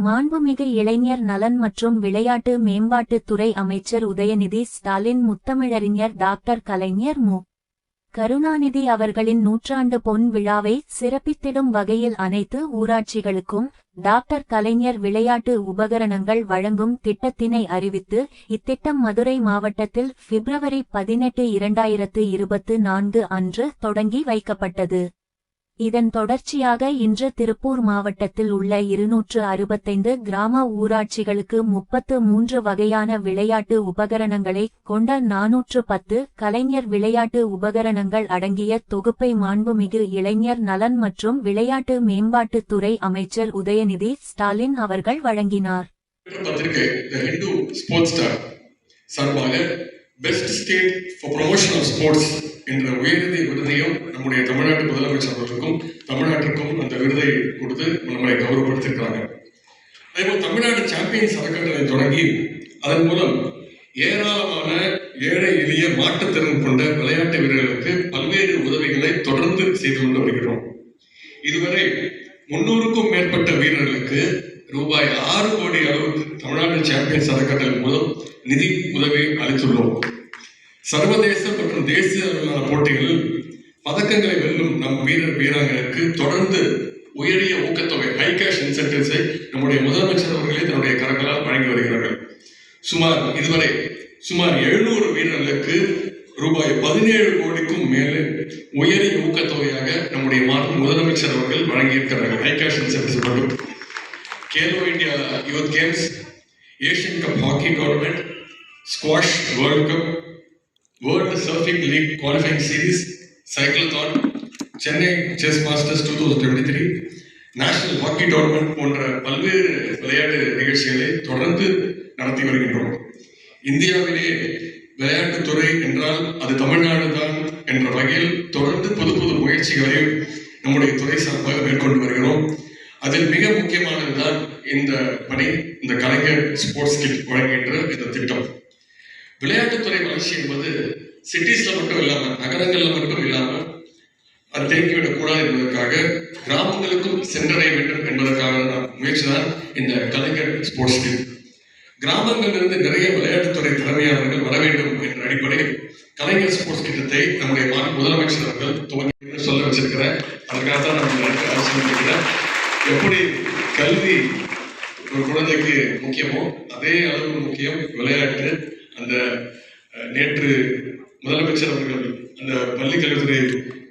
மாண்புமிகு இளைஞர் நலன் மற்றும் விளையாட்டு மேம்பாட்டுத் துறை அமைச்சர் உதயநிதி ஸ்டாலின் முத்தமிழறிஞர் டாக்டர் கலைஞர் மு. கருணாநிதி அவர்களின் நூற்றாண்டு பொன் விழாவை சிறப்பித்திடும் வகையில் அனைத்து ஊராட்சிகளுக்கும் டாக்டர் கலைஞர் விளையாட்டு உபகரணங்கள் வழங்கும் திட்டத்தினை அறிவித்து, இத்திட்டம் மதுரை மாவட்டத்தில் பிப்ரவரி 18, 2024 அன்று தொடங்கி வைக்கப்பட்டது. இதன் தொடர்ச்சியாக இன்று திருப்பூர் மாவட்டத்தில் உள்ள 265 கிராம ஊராட்சிகளுக்கு 33 வகையான விளையாட்டு உபகரணங்களை கொண்ட 410 கலைஞர் விளையாட்டு உபகரணங்கள் அடங்கிய தொகுப்பை மாண்புமிகு இளைஞர் நலன் மற்றும் விளையாட்டு மேம்பாட்டுத் துறை அமைச்சர் உதயநிதி ஸ்டாலின் அவர்கள் வழங்கினார். Best state for promotion of sports என்ற உயர்நிதி விருதையும் நம்முடைய தமிழ்நாட்டு முதலமைச்சர் அவர்களுக்கும் தமிழ்நாட்டிற்கும் அந்த விருதை கொடுத்து நம்மளை கௌரவப்படுத்திருக்கிறாங்க. அதேபோல் தமிழ்நாடு சாம்பியன்ஸ் அறக்கட்டளை தொடங்கி அதன் மூலம் ஏராளமான ஏழை எளிய மாற்றுத்திறன் கொண்ட விளையாட்டு வீரர்களுக்கு பல்வேறு உதவிகளை தொடர்ந்து செய்து கொண்டு வருகிறோம். இதுவரை 300க்கும் மேற்பட்ட வீரர்களுக்கு ரூபாய் 6 கோடி அளவுக்கு தமிழ்நாடு சாம்பியன்ஸ் அறக்கட்டளை மூலம் நிதி உதவி அளித்துள்ளோம். சர்வதேச மற்றும் தேசிய அளவிலான போட்டிகளில் பதக்கங்களை வெல்லும் நம் வீராங்கனுக்கு தொடர்ந்து உயரிய ஊக்கத்தொகை ஹை கேஷ் இன்சென்டிவ்ஸை நம்முடைய முதலமைச்சர் அவர்களே தன்னுடைய கரங்களால் வழங்கி வருகிறார்கள். இதுவரை சுமார் 700 வீரர்களுக்கு ரூபாய் 17 கோடிக்கும் மேலே உயரிய ஊக்கத்தொகையாக நம்முடைய முதலமைச்சர் அவர்கள் வழங்கியிருக்கிறார்கள். ஹை கேஷ் இன்சென்டிவ்ஸ் மட்டும் Khelo India youth games, Asian cup hockey tournament, squash world cup, world surfing league qualifying series, சைக்கிள்தான், Chennai chess masters 2023, national hockey tournament போன்ற பல்வேறு விளையாட்டு நிகழ்ச்சிகளை தொடர்ந்து நடத்தி வருகின்றோம். இந்தியாவிலேயே விளையாட்டுத்துறை என்றால் அது தமிழ்நாடு தான் என்ற வகையில் தொடர்ந்து புது புது முயற்சிகளை நம்முடைய துறை சார்பாக மேற்கொண்டு வருகிறோம். அதில் மிக முக்கியமானதுதான் இந்த பணி, இந்த கலைஞர் ஸ்போர்ட்ஸ் கிட் வழங்குகின்ற இந்த திட்டம். விளையாட்டுத்துறை வளர்ச்சி என்பது சிட்டிஸ்ல மட்டும் இல்லாமல், நகரங்கள்ல மட்டும் இல்லாமல் அது தேங்கிவிடக்கூடாது என்பதற்காக கிராமங்களுக்கும் சென்றடைய வேண்டும் என்பதற்கான முயற்சி தான் இந்த கலைஞர் ஸ்போர்ட்ஸ் கிட். கிராமங்களிலிருந்து நிறைய விளையாட்டுத்துறை திறமையாளர்கள் வர வேண்டும் என்ற அடிப்படையில் கலைஞர் ஸ்போர்ட்ஸ் திட்டத்தை நம்முடைய முதலமைச்சர் அவர்கள் துவங்கி சொல்ல வச்சிருக்கிறேன். அதற்காகத்தான் நம்ம அரசு எப்படி கல்வி ஒரு குழந்தைக்கு முக்கியமோ அதே அளவு முக்கியம் விளையாட்டு. அந்த நேற்று முதலமைச்சர் அவர்கள் அந்த பள்ளிக்கல்வித்துறை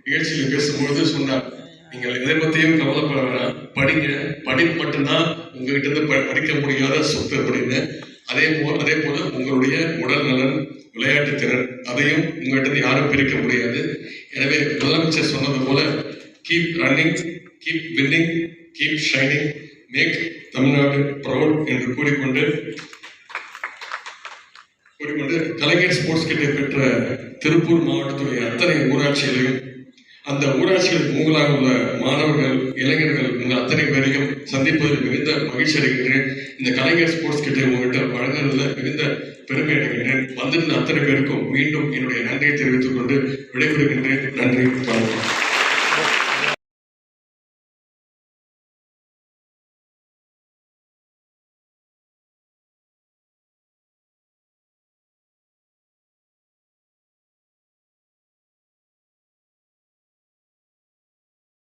நிகழ்ச்சியில் பேசும்பொழுது சொன்னார், நீங்கள் எதை பற்றியும் கவலைப்பட வேணாம், படிங்க, படிப்பு மட்டும்தான் உங்ககிட்ட இருந்து படிக்க முடியாத சொத்து அப்படின்னு. அதே போல உங்களுடைய உடல் நலன், விளையாட்டு திறன், அதையும் உங்ககிட்ட இருந்து யாரும் பிரிக்க முடியாது. எனவே முதலமைச்சர் சொன்னது போல keep running, keep winning, keep shining, make Tamil Nadu proud என்று கூறிக்கொண்டு கலைஞர் ஸ்போர்ட்ஸ் கிட்டை பெற்ற திருப்பூர் மாவட்டத்துடைய அத்தனை ஊராட்சிகளையும் அந்த ஊராட்சிகளுக்கு மூங்கலாக உள்ள மாணவர்கள், இளைஞர்கள் உங்கள் அத்தனை பேரையும் சந்திப்பதில் மிகுந்த மகிழ்ச்சி அடைகின்றேன். இந்த கலைஞர் ஸ்போர்ட்ஸ் கிட்டை உங்கள்கிட்ட வழங்குறதுல மிகுந்த பெருமை அடைகின்றேன். வந்திருந்த அத்தனை பேருக்கும் மீண்டும் என்னுடைய நன்றியை தெரிவித்துக் கொண்டு விடைபெறுகின்றேன்.